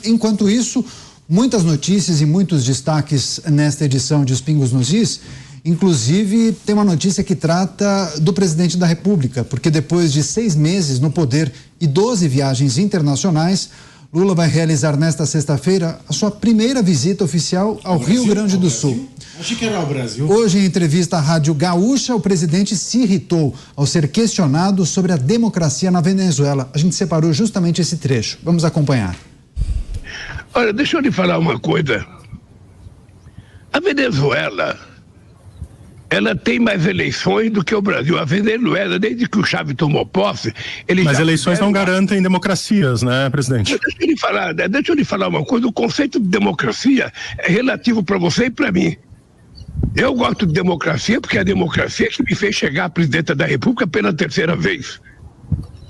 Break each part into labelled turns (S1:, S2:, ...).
S1: Enquanto isso, muitas notícias e muitos destaques nesta edição de Os Pingos nos Is. Inclusive, tem uma notícia que trata do presidente da República, porque depois de 6 meses no poder e 12 viagens internacionais, Lula vai realizar nesta sexta-feira a sua primeira visita oficial ao Rio Grande do Sul.
S2: Achei que era ao Brasil.
S1: Hoje, em entrevista à Rádio Gaúcha, o presidente se irritou ao ser questionado sobre a democracia na Venezuela. A gente separou justamente esse trecho. Vamos acompanhar.
S3: Olha, deixa eu lhe falar uma coisa. A Venezuela, ela tem mais eleições do que o Brasil. A Venezuela, desde que o Chávez tomou posse...
S4: Mas eleições não garantem democracias, né, presidente?
S3: Deixa eu lhe falar uma coisa. O conceito de democracia é relativo para você e para mim. Eu gosto de democracia porque é a democracia que me fez chegar à presidenta da República pela 3ª vez.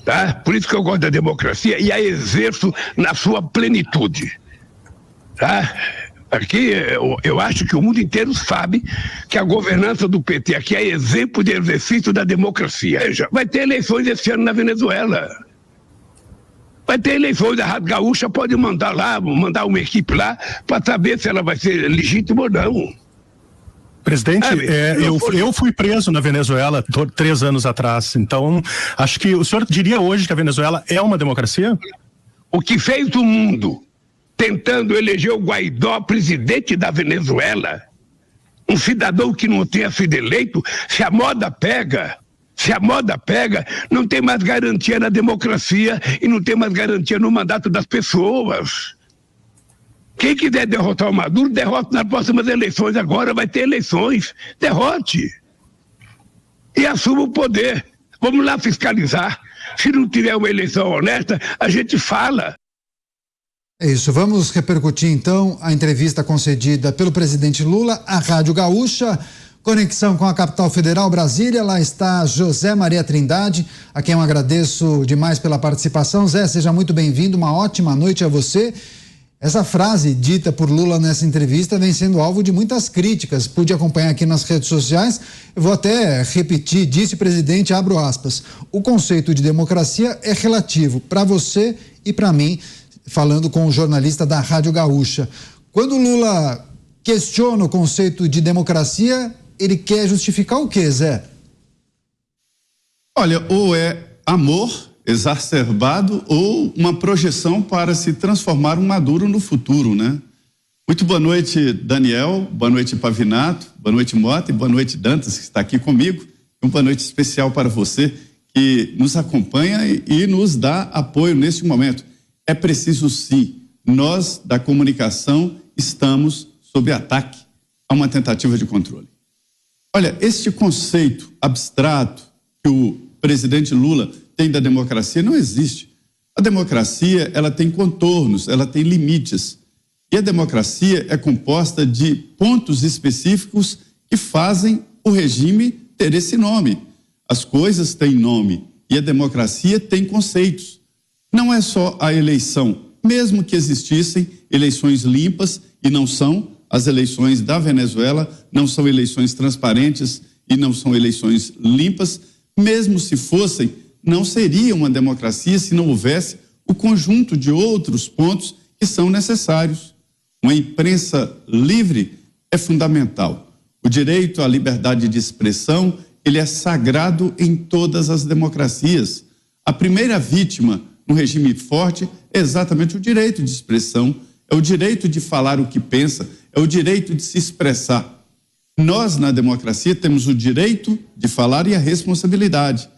S3: Tá? Por isso que eu gosto da democracia e a exerço na sua plenitude. Tá? Aqui, eu acho que o mundo inteiro sabe que a governança do PT aqui é exemplo de exercício da democracia. Vai ter eleições esse ano na Venezuela. Vai ter eleições, a Rádio Gaúcha pode mandar uma equipe lá para saber se ela vai ser legítima ou não.
S4: Presidente, eu fui preso na Venezuela 3 anos atrás, então acho que o senhor diria hoje que a Venezuela é uma democracia?
S3: O que fez o mundo tentando eleger o Guaidó presidente da Venezuela, um cidadão que não tenha sido eleito, se a moda pega, não tem mais garantia na democracia e não tem mais garantia no mandato das pessoas. Quem quiser derrotar o Maduro, derrote nas próximas eleições. Agora vai ter eleições. Derrote. E assuma o poder. Vamos lá fiscalizar. Se não tiver uma eleição honesta, a gente fala.
S1: É isso. Vamos repercutir, então, a entrevista concedida pelo presidente Lula à Rádio Gaúcha. Conexão com a capital federal, Brasília. Lá está José Maria Trindade, a quem eu agradeço demais pela participação. Zé, seja muito bem-vindo. Uma ótima noite a você. Essa frase dita por Lula nessa entrevista vem sendo alvo de muitas críticas. Pude acompanhar aqui nas redes sociais. Eu vou até repetir, disse o presidente, abro aspas, o conceito de democracia é relativo para você e para mim, falando com o jornalista da Rádio Gaúcha. Quando Lula questiona o conceito de democracia, ele quer justificar o quê, Zé?
S5: Olha, ou é amor exacerbado ou uma projeção para se transformar um Maduro no futuro, né? Muito boa noite, Daniel, boa noite, Pavinato, boa noite, Mota, e boa noite, Dantas, que está aqui comigo. Uma boa noite especial para você que nos acompanha e nos dá apoio neste momento. É preciso sim, nós da comunicação estamos sob ataque a uma tentativa de controle. Olha, este conceito abstrato que o presidente Lula tem da democracia não existe. A democracia, ela tem contornos, ela tem limites. E a democracia é composta de pontos específicos que fazem o regime ter esse nome. As coisas têm nome e a democracia tem conceitos. Não é só a eleição. Mesmo que existissem eleições limpas, e não são, as eleições da Venezuela não são eleições transparentes e não são eleições limpas, mesmo se fossem, não seria uma democracia se não houvesse o conjunto de outros pontos que são necessários. Uma imprensa livre é fundamental. O direito à liberdade de expressão, ele é sagrado em todas as democracias. A primeira vítima no regime forte é exatamente o direito de expressão, é o direito de falar o que pensa, é o direito de se expressar. Nós, na democracia, temos o direito de falar e a responsabilidade.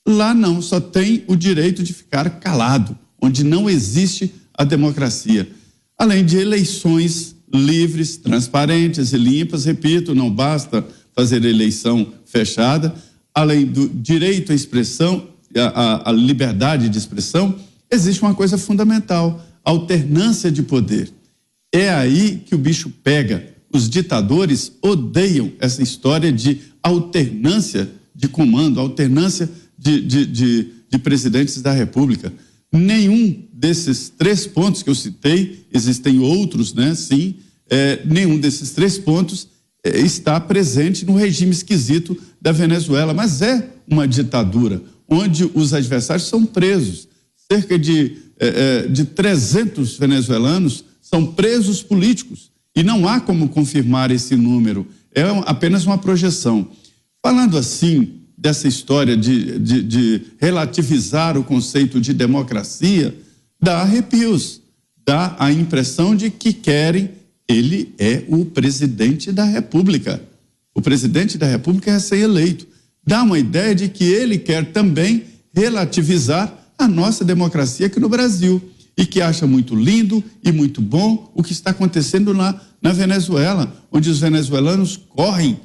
S5: Lá não, só tem o direito de ficar calado, onde não existe a democracia. Além de eleições livres, transparentes e limpas, repito, não basta fazer eleição fechada, além do direito à expressão, a liberdade de expressão, existe uma coisa fundamental, a alternância de poder. É aí que o bicho pega. Os ditadores odeiam essa história de alternância de comando, alternância de presidentes da República. Nenhum desses 3 pontos que eu citei, existem outros, né? Sim, nenhum desses 3 pontos está presente no regime esquisito da Venezuela, mas é uma ditadura onde os adversários são presos. Cerca de de 300 venezuelanos são presos políticos e não há como confirmar esse número, é apenas uma projeção. Falando assim, dessa história de relativizar o conceito de democracia, dá arrepios, dá a impressão de que ele é o presidente da República. O presidente da República é recém-eleito. Dá uma ideia de que ele quer também relativizar a nossa democracia aqui no Brasil e que acha muito lindo e muito bom o que está acontecendo na Venezuela, onde os venezuelanos correm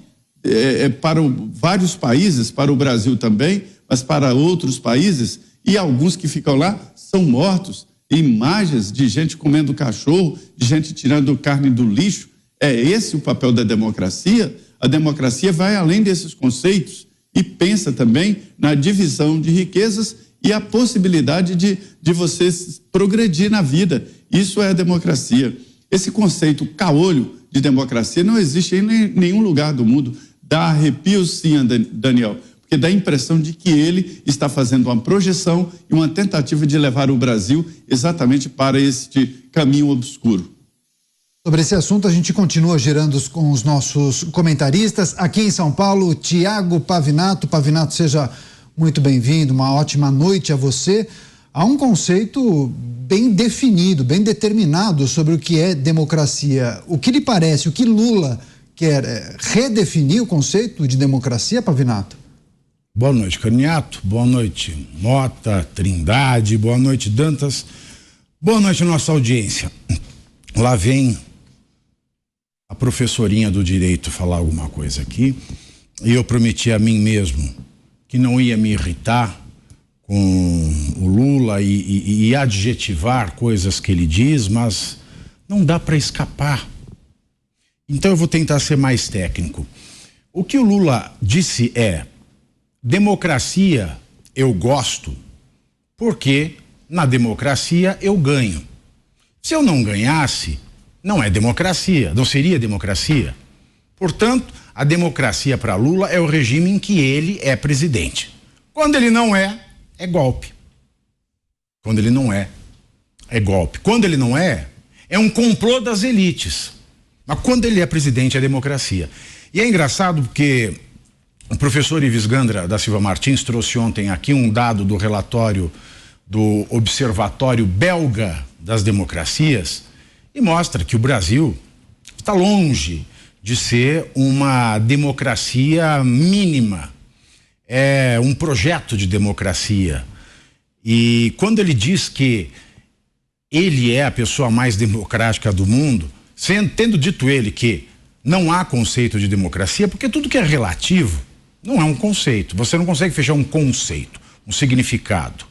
S5: para vários países, para o Brasil também, mas para outros países, e alguns que ficam lá são mortos. Imagens de gente comendo cachorro, de gente tirando carne do lixo. É esse o papel da democracia? A democracia vai além desses conceitos e pensa também na divisão de riquezas e a possibilidade de você progredir na vida. Isso é a democracia. Esse conceito caolho de democracia não existe em nenhum lugar do mundo. Dá arrepios, sim, Daniel, porque dá a impressão de que ele está fazendo uma projeção e uma tentativa de levar o Brasil exatamente para este caminho obscuro.
S1: Sobre esse assunto, a gente continua girando com os nossos comentaristas. Aqui em São Paulo, Tiago Pavinato. Pavinato, seja muito bem-vindo, uma ótima noite a você. Há um conceito bem definido, bem determinado sobre o que é democracia. O que lhe parece, o que Lula quer redefinir o conceito de democracia, Pavinato?
S2: Boa noite, Caniato. Boa noite, Mota, Trindade. Boa noite, Dantas. Boa noite, nossa audiência. Lá vem a professorinha do direito falar alguma coisa aqui, e eu prometi a mim mesmo que não ia me irritar com o Lula e adjetivar coisas que ele diz, mas não dá para escapar. Então eu vou tentar ser mais técnico. O que o Lula disse é: democracia eu gosto porque na democracia eu ganho. Se eu não ganhasse, não é democracia, não seria democracia. Portanto, a democracia para Lula é o regime em que ele é presidente. Quando ele não é, é golpe. Quando ele não é, é golpe. Quando ele não é, é um complô das elites. Mas quando ele é presidente, é democracia. E é engraçado porque o professor Ives Gandra da Silva Martins trouxe ontem aqui um dado do relatório do Observatório Belga das Democracias e mostra que o Brasil está longe de ser uma democracia mínima. É um projeto de democracia. E quando ele diz que ele é a pessoa mais democrática do mundo, tendo dito ele que não há conceito de democracia, porque tudo que é relativo não é um conceito. Você não consegue fechar um conceito, um significado.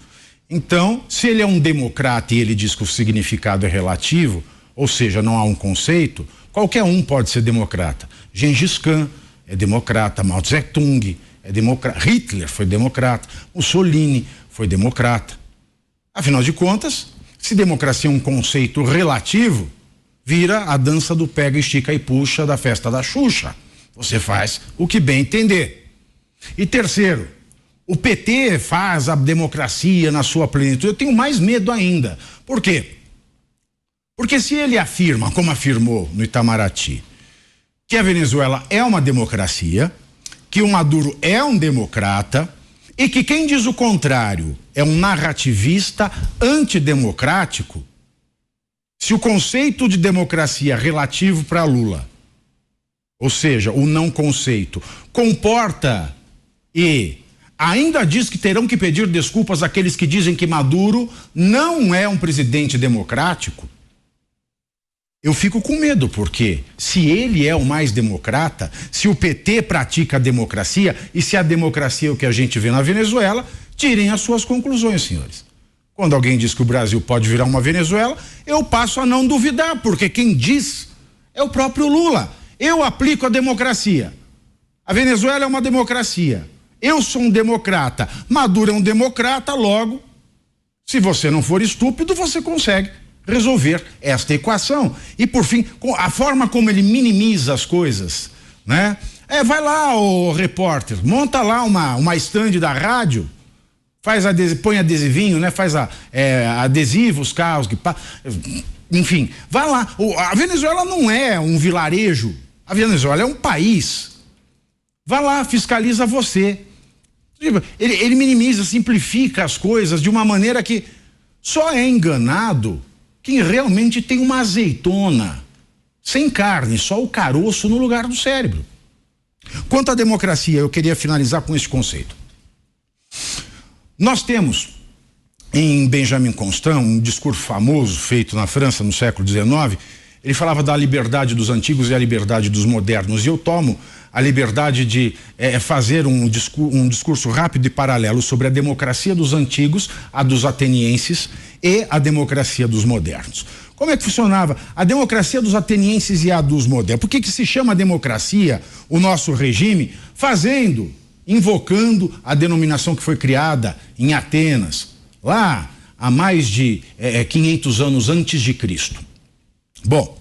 S2: Então, se ele é um democrata e ele diz que o significado é relativo, ou seja, não há um conceito, qualquer um pode ser democrata. Gengis Khan é democrata, Mao Tse Tung é democrata, Hitler foi democrata, Mussolini foi democrata. Afinal de contas, se democracia é um conceito relativo, vira a dança do pega, estica e puxa da festa da Xuxa. Você faz o que bem entender. E terceiro, o PT faz a democracia na sua plenitude. Eu tenho mais medo ainda. Por quê? Porque se ele afirma, como afirmou no Itamaraty, que a Venezuela é uma democracia, que o Maduro é um democrata e que quem diz o contrário é um narrativista antidemocrático, se o conceito de democracia relativo para Lula, ou seja, o não conceito, comporta e ainda diz que terão que pedir desculpas àqueles que dizem que Maduro não é um presidente democrático, eu fico com medo, porque se ele é o mais democrata, se o PT pratica a democracia e se a democracia é o que a gente vê na Venezuela, tirem as suas conclusões, senhores. Quando alguém diz que o Brasil pode virar uma Venezuela, eu passo a não duvidar, porque quem diz é o próprio Lula. Eu aplico a democracia. A Venezuela é uma democracia. Eu sou um democrata. Maduro é um democrata, logo, se você não for estúpido, você consegue resolver esta equação. E por fim, a forma como ele minimiza as coisas, né? Vai lá, ô repórter, monta lá uma stand da rádio, põe adesivinho, né? Faz adesivo, os carros que enfim, vai lá. A Venezuela não é um vilarejo, a Venezuela é um país. Vai lá, fiscaliza você. Ele minimiza, simplifica as coisas de uma maneira que só é enganado quem realmente tem uma azeitona sem carne, só o caroço no lugar do cérebro. Quanto à democracia, eu queria finalizar com esse conceito. Nós temos em Benjamin Constant um discurso famoso feito na França no século XIX. Ele falava da liberdade dos antigos e a liberdade dos modernos, e eu tomo a liberdade de fazer um discurso rápido e paralelo sobre a democracia dos antigos, a dos atenienses, e a democracia dos modernos. Como é que funcionava a democracia dos atenienses e a dos modernos? Por que se chama democracia o nosso regime? Invocando a denominação que foi criada em Atenas, lá há mais de 500 anos antes de Cristo. Bom,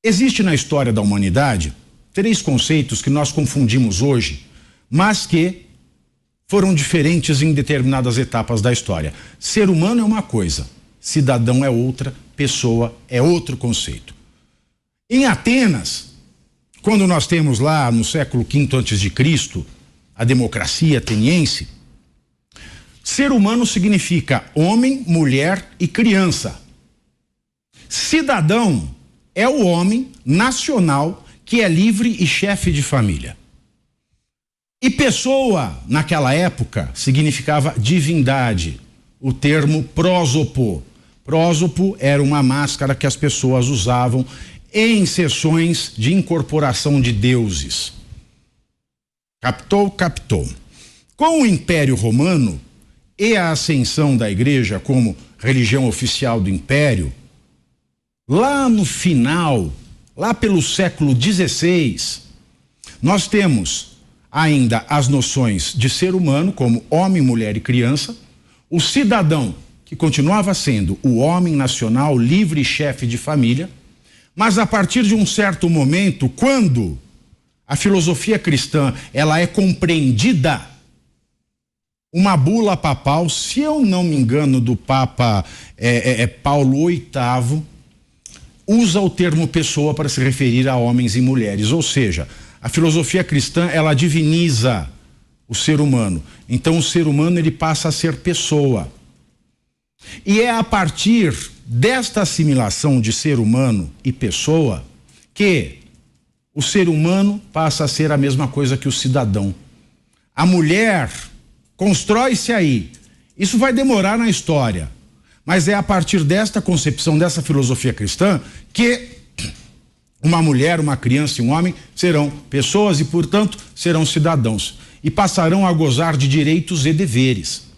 S2: existe na história da humanidade 3 conceitos que nós confundimos hoje, mas que foram diferentes em determinadas etapas da história. Ser humano é uma coisa, cidadão é outra, pessoa é outro conceito. Em Atenas, quando nós temos lá no século V a.C., a democracia ateniense, ser humano significa homem, mulher e criança. Cidadão é o homem nacional que é livre e chefe de família. E pessoa, naquela época, significava divindade. O termo prósopo. Prósopo era uma máscara que as pessoas usavam em sessões de incorporação de deuses. Captou? Captou. Com o Império Romano e a ascensão da Igreja como religião oficial do Império, lá no final, lá pelo século XVI, nós temos ainda as noções de ser humano como homem, mulher e criança, o cidadão, que continuava sendo o homem nacional, livre e chefe de família, mas a partir de um certo momento, quando a filosofia cristã ela é compreendida, uma bula papal, se eu não me engano, do Papa Paulo VIII, usa o termo pessoa para se referir a homens e mulheres, ou seja, a filosofia cristã ela diviniza o ser humano. Então o ser humano ele passa a ser pessoa. E é a partir desta assimilação de ser humano e pessoa que o ser humano passa a ser a mesma coisa que o cidadão. A mulher constrói-se aí. Isso vai demorar na história, mas é a partir desta concepção, dessa filosofia cristã, que uma mulher, uma criança e um homem serão pessoas e, portanto, serão cidadãos e passarão a gozar de direitos e deveres.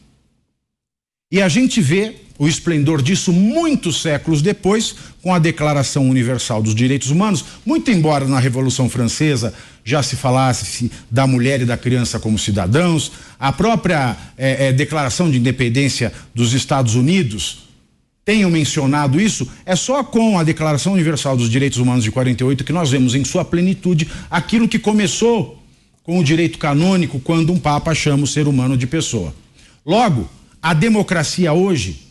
S2: E a gente vê o esplendor disso muitos séculos depois, com a Declaração Universal dos Direitos Humanos, muito embora na Revolução Francesa já se falasse da mulher e da criança como cidadãos, a própria Declaração de Independência dos Estados Unidos tenham mencionado isso, é só com a Declaração Universal dos Direitos Humanos de 48 que nós vemos em sua plenitude aquilo que começou com o direito canônico, quando um papa chama o ser humano de pessoa. Logo, a democracia hoje,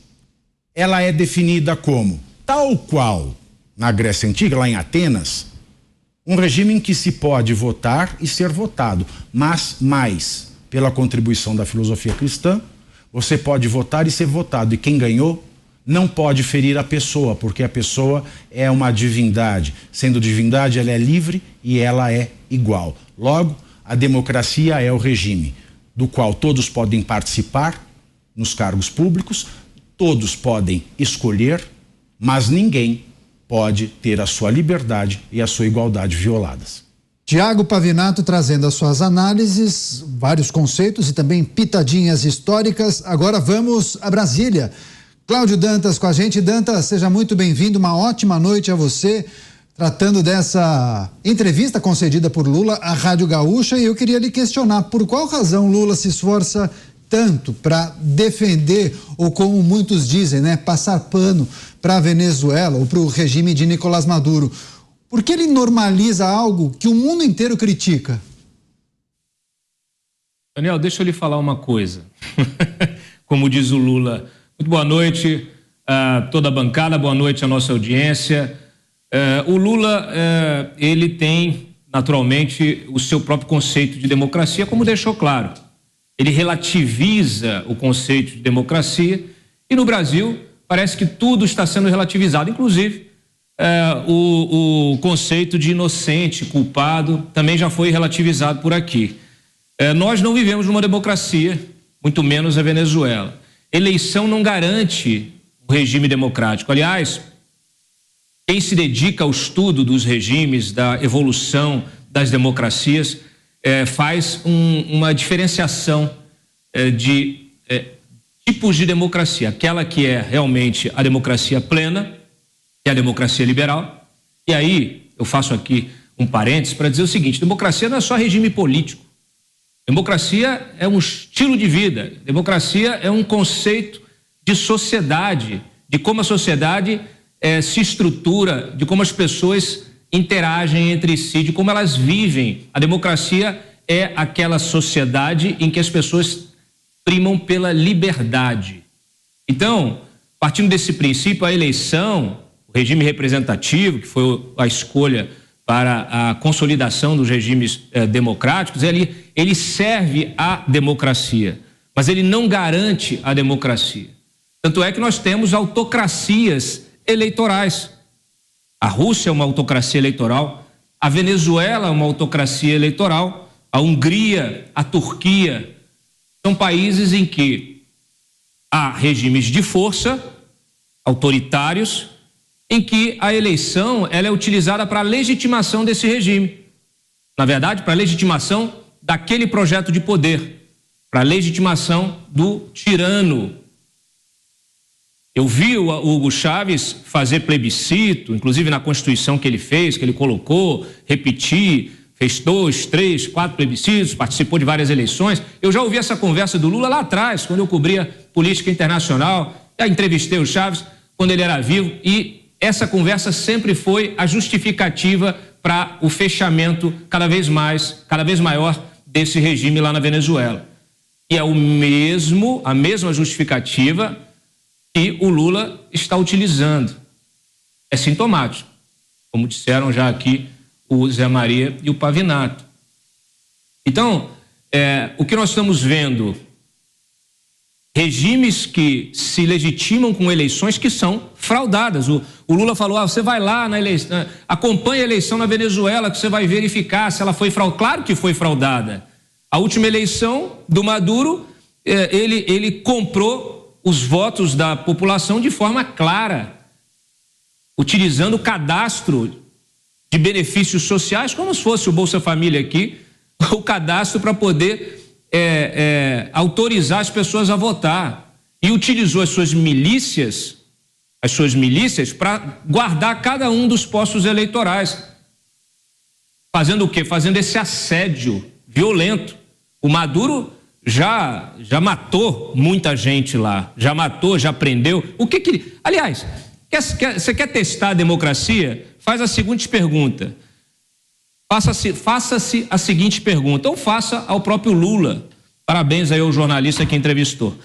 S2: ela é definida como, tal qual na Grécia Antiga, lá em Atenas, um regime em que se pode votar e ser votado, mas mais, pela contribuição da filosofia cristã, você pode votar e ser votado, e quem ganhou não pode ferir a pessoa, porque a pessoa é uma divindade. Sendo divindade, ela é livre e ela é igual. Logo, a democracia é o regime do qual todos podem participar nos cargos públicos, todos podem escolher, mas ninguém pode ter a sua liberdade e a sua igualdade violadas.
S1: Tiago Pavinato trazendo as suas análises, vários conceitos e também pitadinhas históricas. Agora vamos a Brasília. Cláudio Dantas com a gente. Dantas, seja muito bem-vindo, uma ótima noite a você, tratando dessa entrevista concedida por Lula à Rádio Gaúcha, e eu queria lhe questionar por qual razão Lula se esforça tanto para defender, ou como muitos dizem, né, passar pano para a Venezuela ou para o regime de Nicolás Maduro. Por que ele normaliza algo que o mundo inteiro critica?
S6: Daniel, deixa eu lhe falar uma coisa. Como diz o Lula, muito boa noite a toda a bancada, boa noite à nossa audiência. O Lula, ele tem, naturalmente, o seu próprio conceito de democracia, como deixou claro. Ele relativiza o conceito de democracia e no Brasil parece que tudo está sendo relativizado, inclusive o conceito de inocente, culpado, também já foi relativizado por aqui. Nós não vivemos numa democracia, muito menos a Venezuela. Eleição não garante o regime democrático. Aliás, quem se dedica ao estudo dos regimes, da evolução das democracias, faz uma diferenciação de tipos de democracia. Aquela que é realmente a democracia plena, que é a democracia liberal. E aí, eu faço aqui um parênteses para dizer o seguinte: democracia não é só regime político. Democracia é um estilo de vida. Democracia é um conceito de sociedade, de como a sociedade se estrutura, de como as pessoas interagem entre si, de como elas vivem. A democracia é aquela sociedade em que as pessoas primam pela liberdade. Então, partindo desse princípio, a eleição, o regime representativo, que foi a escolha para a consolidação dos regimes democráticos, ele serve à democracia, mas ele não garante a democracia. Tanto é que nós temos autocracias eleitorais. A Rússia é uma autocracia eleitoral, a Venezuela é uma autocracia eleitoral, a Hungria, a Turquia, são países em que há regimes de força, autoritários, em que a eleição ela é utilizada para a legitimação desse regime. Na verdade, para a legitimação daquele projeto de poder, para a legitimação do tirano. Eu vi o Hugo Chávez fazer plebiscito, inclusive na Constituição que ele fez, que ele colocou, repetir, fez 2, 3, 4 plebiscitos, participou de várias eleições. Eu já ouvi essa conversa do Lula lá atrás, quando eu cobria política internacional, já entrevistei o Chávez quando ele era vivo, e essa conversa sempre foi a justificativa para o fechamento cada vez maior desse regime lá na Venezuela. E é a mesma justificativa que o Lula está utilizando. É sintomático, como disseram já aqui o Zé Maria e o Pavinato. Então, o que nós estamos vendo, regimes que se legitimam com eleições que são fraudadas. O Lula falou, você vai lá na eleição, acompanha a eleição na Venezuela que você vai verificar se ela foi fraudada. Claro que foi fraudada. A última eleição do Maduro, ele comprou os votos da população de forma clara, utilizando o cadastro de benefícios sociais, como se fosse o Bolsa Família aqui, o cadastro para poder autorizar as pessoas a votar, e utilizou as suas milícias para guardar cada um dos postos eleitorais, fazendo o quê? Fazendo esse assédio violento. O Maduro já matou muita gente lá, já prendeu. O que ele... Aliás, você quer testar a democracia? Faz a seguinte pergunta. Faça-se a seguinte pergunta, ou faça ao próprio Lula. Parabéns aí ao jornalista que entrevistou.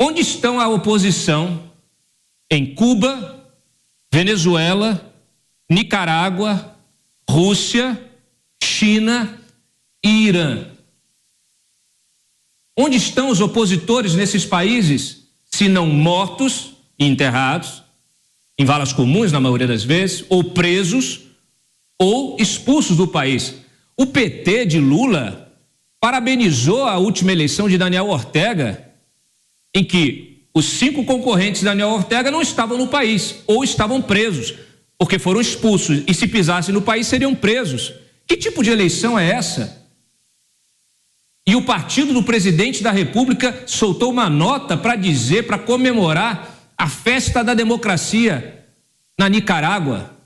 S6: Onde estão a oposição em Cuba, Venezuela, Nicarágua, Rússia, China e Irã? Onde estão os opositores nesses países, se não mortos e enterrados, em valas comuns na maioria das vezes, ou presos, ou expulsos do país? O PT de Lula parabenizou a última eleição de Daniel Ortega, em que os 5 concorrentes de Daniel Ortega não estavam no país, ou estavam presos, porque foram expulsos, e se pisassem no país seriam presos. Que tipo de eleição é essa? E o partido do presidente da República soltou uma nota para comemorar a festa da democracia na Nicarágua.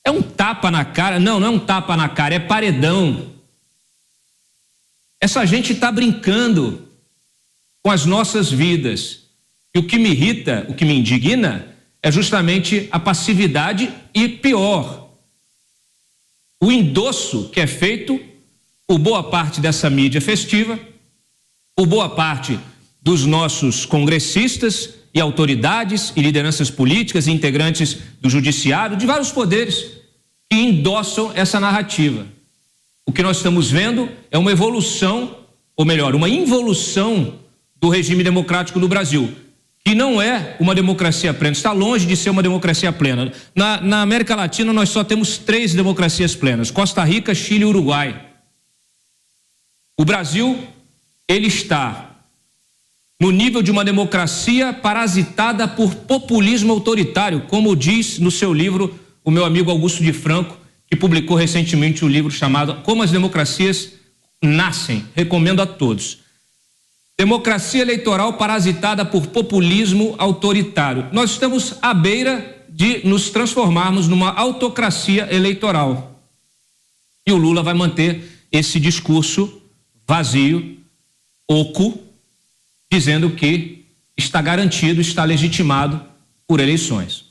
S6: É um tapa na cara? Não é um tapa na cara, é paredão. Essa gente está brincando com as nossas vidas. E o que me irrita, o que me indigna, é justamente a passividade e, pior, o endosso que é feito por boa parte dessa mídia festiva, por boa parte dos nossos congressistas e autoridades e lideranças políticas e integrantes do judiciário, de vários poderes, que endossam essa narrativa. O que nós estamos vendo é uma evolução, ou melhor, uma involução do regime democrático no Brasil, que não é uma democracia plena, está longe de ser uma democracia plena. Na América Latina nós só temos 3 democracias plenas: Costa Rica, Chile e Uruguai. O Brasil, ele está no nível de uma democracia parasitada por populismo autoritário, como diz no seu livro o meu amigo Augusto de Franco, que publicou recentemente um livro chamado Como as Democracias Nascem. Recomendo a todos. Democracia eleitoral parasitada por populismo autoritário. Nós estamos à beira de nos transformarmos numa autocracia eleitoral. E o Lula vai manter esse discurso vazio, oco, dizendo que está garantido, está legitimado por eleições.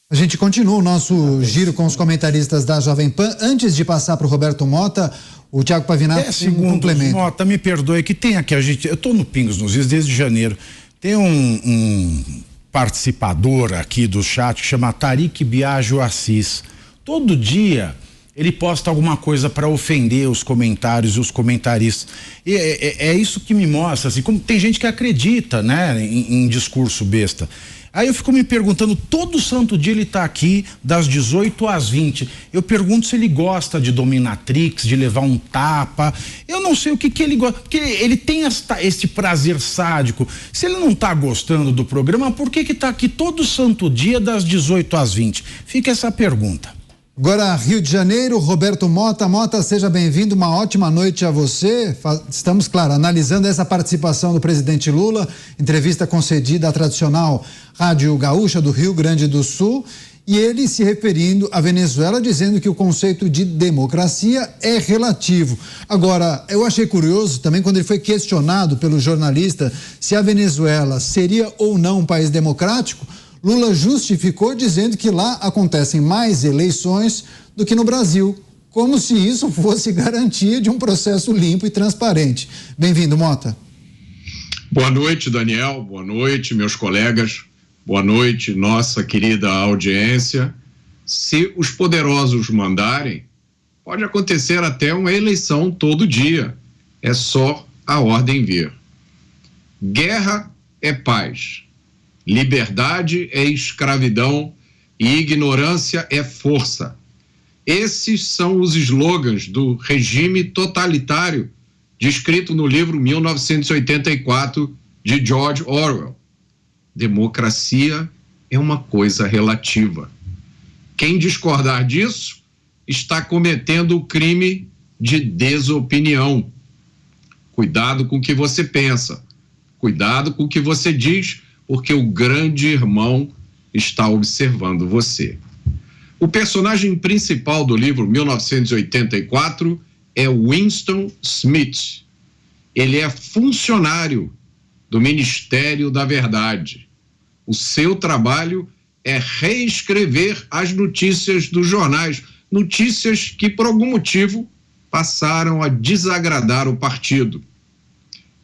S1: A gente continua o nosso giro com os comentaristas da Jovem Pan. Antes de passar para o Roberto Mota, o Thiago Pavinato tem um complemento.
S2: Mota, me perdoe, que tem aqui, eu estou no Pingos nos Is desde janeiro. Tem um participador aqui do chat que chama Tarik Biagio Assis. Todo dia ele posta alguma coisa para ofender os comentários e os comentaristas. E é isso que me mostra, assim, como tem gente que acredita, né, em discurso besta. Aí eu fico me perguntando, todo santo dia ele tá aqui das 18 às 20. Eu pergunto se ele gosta de dominatrix, de levar um tapa. Eu não sei o que ele gosta, porque ele tem esse prazer sádico. Se ele não tá gostando do programa, por que tá aqui todo santo dia das 18 às 20? Fica essa pergunta.
S1: Agora, Rio de Janeiro, Roberto Mota. Mota, seja bem-vindo, uma ótima noite a você. Estamos, claro, analisando essa participação do presidente Lula, entrevista concedida à tradicional Rádio Gaúcha do Rio Grande do Sul, e ele se referindo à Venezuela, dizendo que o conceito de democracia é relativo. Agora, eu achei curioso também quando ele foi questionado pelo jornalista se a Venezuela seria ou não um país democrático. Lula justificou dizendo que lá acontecem mais eleições do que no Brasil, como se isso fosse garantia de um processo limpo e transparente. Bem-vindo, Mota.
S7: Boa noite, Daniel. Boa noite, meus colegas. Boa noite, nossa querida audiência. Se os poderosos mandarem, pode acontecer até uma eleição todo dia. É só a ordem vir. Guerra é paz. Liberdade é escravidão e ignorância é força. Esses são os slogans do regime totalitário descrito no livro 1984 de George Orwell. Democracia é uma coisa relativa. Quem discordar disso está cometendo o crime de desopinião. Cuidado com o que você pensa. Cuidado com o que você diz, porque o grande irmão está observando você. O personagem principal do livro 1984 é Winston Smith. Ele é funcionário do Ministério da Verdade. O seu trabalho é reescrever as notícias dos jornais, notícias que por algum motivo passaram a desagradar o partido.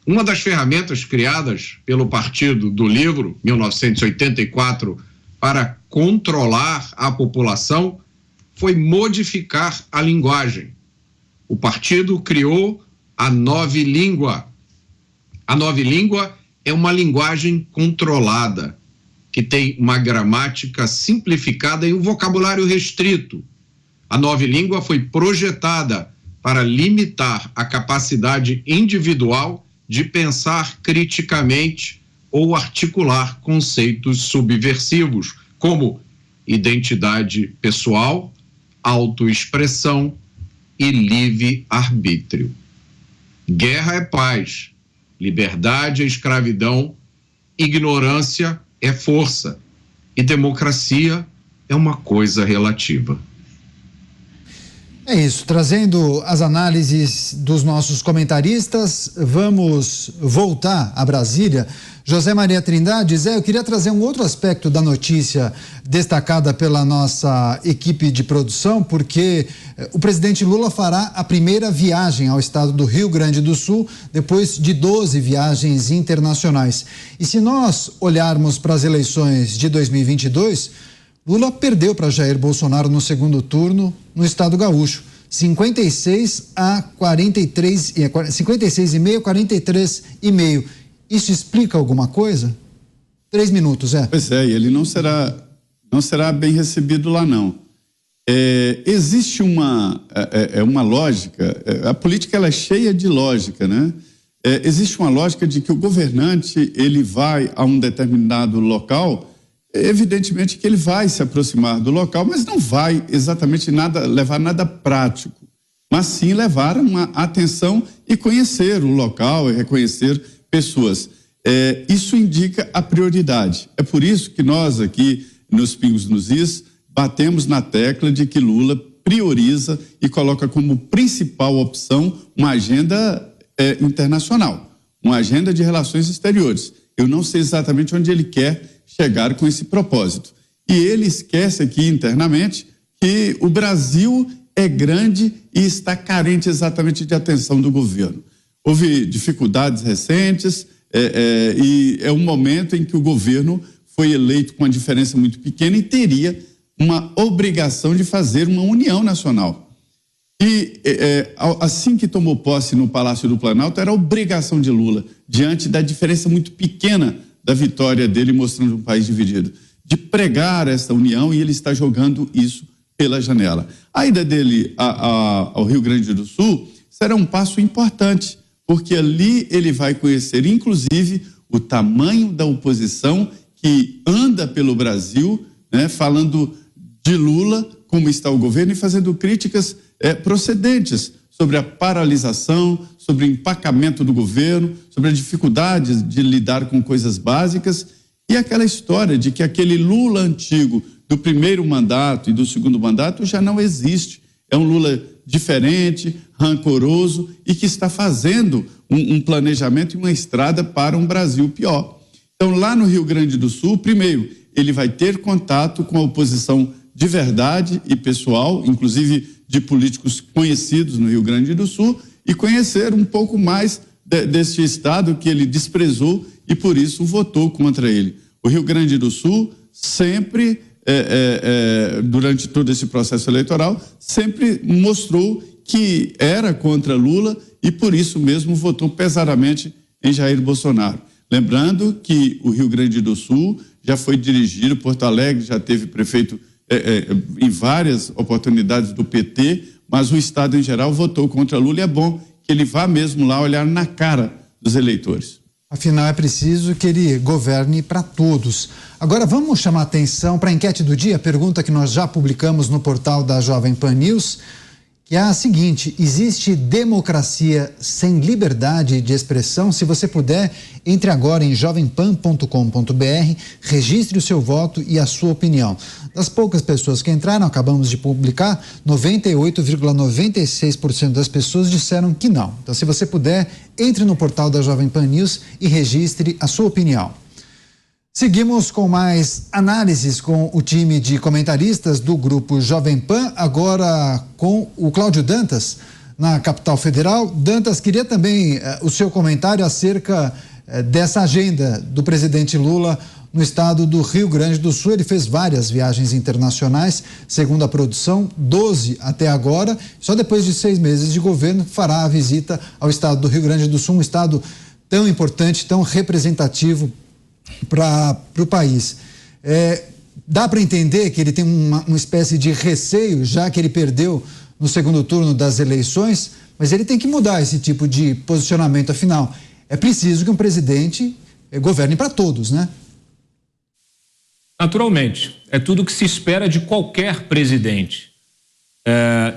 S7: Uma das ferramentas criadas pelo partido do livro 1984 para controlar a população foi modificar a linguagem. O partido criou a nova língua. A nova língua é uma linguagem controlada, que tem uma gramática simplificada e um vocabulário restrito. A nova língua foi projetada para limitar a capacidade individual de pensar criticamente ou articular conceitos subversivos, como identidade pessoal, autoexpressão e livre-arbítrio. Guerra é paz, liberdade é escravidão, ignorância é força e democracia é uma coisa relativa.
S1: É isso, trazendo as análises dos nossos comentaristas, vamos voltar a Brasília. José Maria Trindade, Zé, eu queria trazer um outro aspecto da notícia destacada pela nossa equipe de produção, porque o presidente Lula fará a primeira viagem ao estado do Rio Grande do Sul, depois de 12 viagens internacionais. E se nós olharmos para as eleições de 2022, Lula perdeu para Jair Bolsonaro no segundo turno no estado gaúcho, 56 a 43, 56,5 a 43,5. Isso explica alguma coisa? 3 minutos,
S5: Pois é, ele não será bem recebido lá, não. Existe uma lógica, a política ela é cheia de lógica, né? Existe uma lógica de que o governante, ele vai a um determinado local, evidentemente que ele vai se aproximar do local, mas não vai exatamente levar nada prático, mas sim levar uma atenção e conhecer o local e reconhecer pessoas. Isso indica a prioridade. É por isso que nós aqui nos Pingos nos Is batemos na tecla de que Lula prioriza e coloca como principal opção uma agenda internacional, uma agenda de relações exteriores. Eu não sei exatamente onde ele quer chegar com esse propósito. E ele esquece aqui internamente que o Brasil é grande e está carente exatamente de atenção do governo. Houve dificuldades recentes e é um momento em que o governo foi eleito com uma diferença muito pequena e teria uma obrigação de fazer uma união nacional. E assim que tomou posse no Palácio do Planalto, era obrigação de Lula, diante da diferença muito pequena da vitória dele, mostrando um país dividido, de pregar essa união, e ele está jogando isso pela janela. A ida dele ao Rio Grande do Sul será um passo importante, porque ali ele vai conhecer, inclusive, o tamanho da oposição que anda pelo Brasil, né, falando de Lula, como está o governo, e fazendo críticas procedentes sobre a paralisação, sobre o empacamento do governo, sobre a dificuldade de lidar com coisas básicas, e aquela história de que aquele Lula antigo do primeiro mandato e do segundo mandato já não existe. É um Lula diferente, rancoroso e que está fazendo um planejamento e uma estrada para um Brasil pior. Então, lá no Rio Grande do Sul, primeiro, ele vai ter contato com a oposição de verdade e pessoal, inclusive de políticos conhecidos no Rio Grande do Sul, e conhecer um pouco mais deste estado que ele desprezou e por isso votou contra ele. O Rio Grande do Sul sempre, durante todo esse processo eleitoral, sempre mostrou que era contra Lula e por isso mesmo votou pesadamente em Jair Bolsonaro. Lembrando que o Rio Grande do Sul já foi dirigido, Porto Alegre já teve prefeito em várias oportunidades do PT, mas o Estado em geral votou contra Lula e é bom que ele vá mesmo lá olhar na cara dos eleitores.
S1: Afinal, é preciso que ele governe para todos. Agora, vamos chamar atenção para a enquete do dia, pergunta que nós já publicamos no portal da Jovem Pan News, que é a seguinte: existe democracia sem liberdade de expressão? Se você puder, entre agora em jovempan.com.br, registre o seu voto e a sua opinião. Das poucas pessoas que entraram, acabamos de publicar, 98,96% das pessoas disseram que não. Então, se você puder, entre no portal da Jovem Pan News e registre a sua opinião. Seguimos com mais análises com o time de comentaristas do Grupo Jovem Pan, agora com o Cláudio Dantas, na capital federal. Dantas, queria também o seu comentário acerca dessa agenda do presidente Lula no estado do Rio Grande do Sul. Ele fez várias viagens internacionais, segundo a produção, 12 até agora. Só depois de 6 meses de governo fará a visita ao estado do Rio Grande do Sul, um estado tão importante, tão representativo para o país. Dá para entender que ele tem uma espécie de receio, já que ele perdeu no segundo turno das eleições, mas ele tem que mudar esse tipo de posicionamento. Afinal, é preciso que um presidente governe para todos, né?
S6: Naturalmente, é tudo que se espera de qualquer presidente.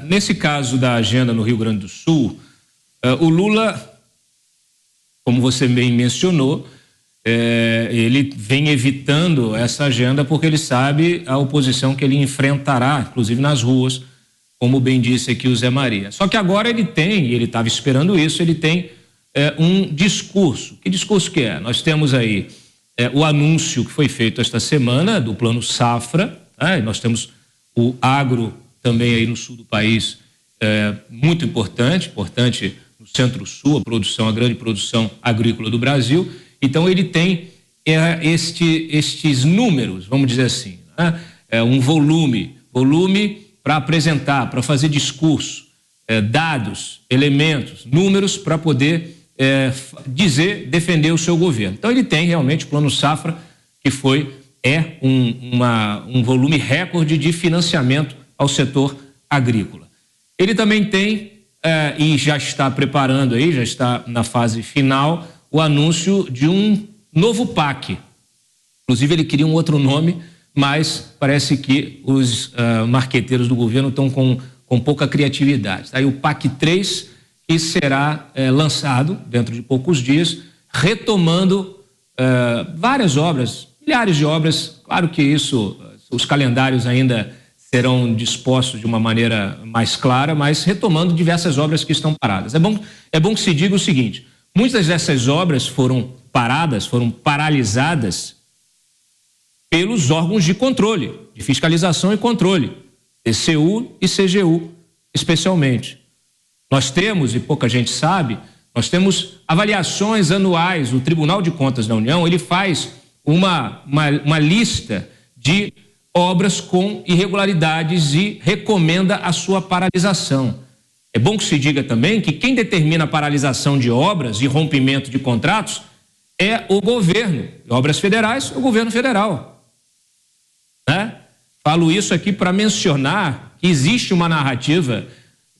S6: Nesse caso da agenda no Rio Grande do Sul, o Lula, como você bem mencionou, ele vem evitando essa agenda porque ele sabe a oposição que ele enfrentará, inclusive nas ruas, como bem disse aqui o Zé Maria. Só que agora ele estava esperando isso, ele tem um discurso. Que discurso que é? Nós temos aí o anúncio que foi feito esta semana do Plano Safra, e nós temos o agro também aí no sul do país, muito importante no centro-sul, a grande produção agrícola do Brasil. Então ele tem estes números, vamos dizer assim, um volume para apresentar, para fazer discurso, dados, elementos, números para poder defender o seu governo. Então ele tem realmente o Plano Safra, que um volume recorde de financiamento ao setor agrícola. Ele também tem, e já está preparando aí, já está na fase final, o anúncio de um novo PAC. Inclusive ele queria um outro nome, mas parece que os marqueteiros do governo estão com pouca criatividade. Aí o PAC 3, que será lançado dentro de poucos dias, retomando várias obras, milhares de obras. Claro que os calendários ainda serão dispostos de uma maneira mais clara, mas retomando diversas obras que estão paradas. É bom que se diga o seguinte: muitas dessas obras foram paralisadas pelos órgãos de controle, de fiscalização e controle, TCU e CGU, especialmente. Nós temos, e pouca gente sabe, nós temos avaliações anuais. O Tribunal de Contas da União, ele faz uma lista de obras com irregularidades e recomenda a sua paralisação. É bom que se diga também que quem determina a paralisação de obras e rompimento de contratos é o governo. Obras federais, o governo federal. Falo isso aqui para mencionar que existe uma narrativa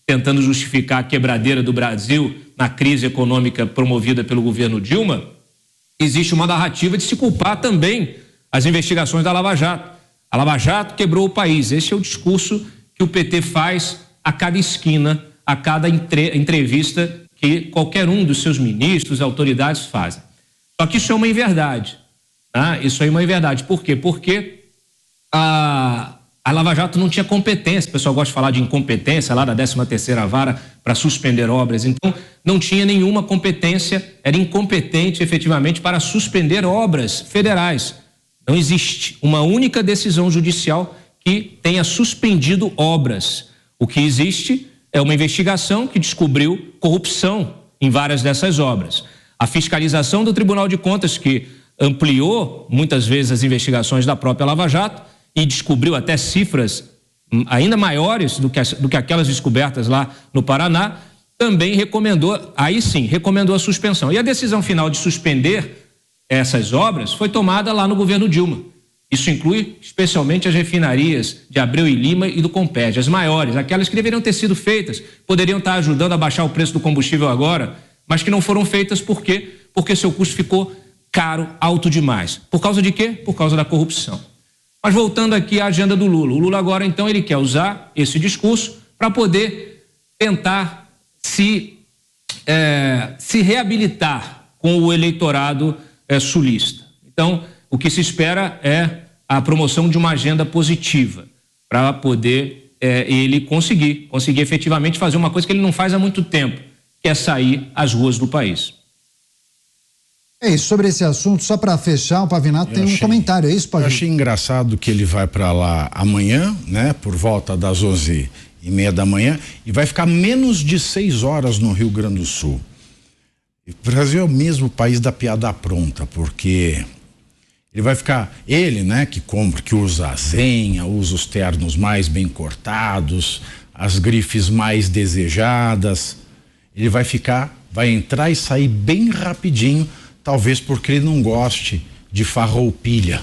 S6: tentando justificar a quebradeira do Brasil na crise econômica promovida pelo governo Dilma. Existe uma narrativa de se culpar também as investigações da Lava Jato. A Lava Jato quebrou o país. Esse é o discurso que o PT faz a cada esquina, a cada entrevista que qualquer um dos seus ministros, autoridades fazem. Só que isso é uma inverdade. Isso aí é uma inverdade. Por quê? Porque a Lava Jato não tinha competência. O pessoal gosta de falar de incompetência lá da 13ª Vara para suspender obras. Então, não tinha nenhuma competência, era incompetente efetivamente para suspender obras federais. Não existe uma única decisão judicial que tenha suspendido obras. O que existe é uma investigação que descobriu corrupção em várias dessas obras. A fiscalização do Tribunal de Contas, que ampliou muitas vezes as investigações da própria Lava Jato e descobriu até cifras ainda maiores do que aquelas descobertas lá no Paraná, também recomendou a suspensão. E a decisão final de suspender essas obras foi tomada lá no governo Dilma. Isso inclui especialmente as refinarias de Abreu e Lima e do Comped, as maiores, aquelas que deveriam ter sido feitas, poderiam estar ajudando a baixar o preço do combustível agora, mas que não foram feitas por quê? Porque seu custo ficou caro, alto demais. Por causa de quê? Por causa da corrupção. Mas voltando aqui à agenda do Lula. O Lula agora, então, ele quer usar esse discurso para poder tentar se reabilitar com o eleitorado sulista. Então, o que se espera é a promoção de uma agenda positiva para poder ele conseguir efetivamente fazer uma coisa que ele não faz há muito tempo, que é sair às ruas do país.
S1: É isso, sobre esse assunto, só para fechar, o Pavinato tem um comentário, é isso, Pavinato?
S2: Eu achei engraçado que ele vai para lá amanhã, né, por volta das 11:30 da manhã, e vai ficar menos de 6 horas no Rio Grande do Sul. O Brasil é o mesmo país da piada pronta, porque ele vai ficar, né, que compra, que usa a senha, usa os ternos mais bem cortados, as grifes mais desejadas, ele vai entrar e sair bem rapidinho, talvez porque ele não goste de farroupilha.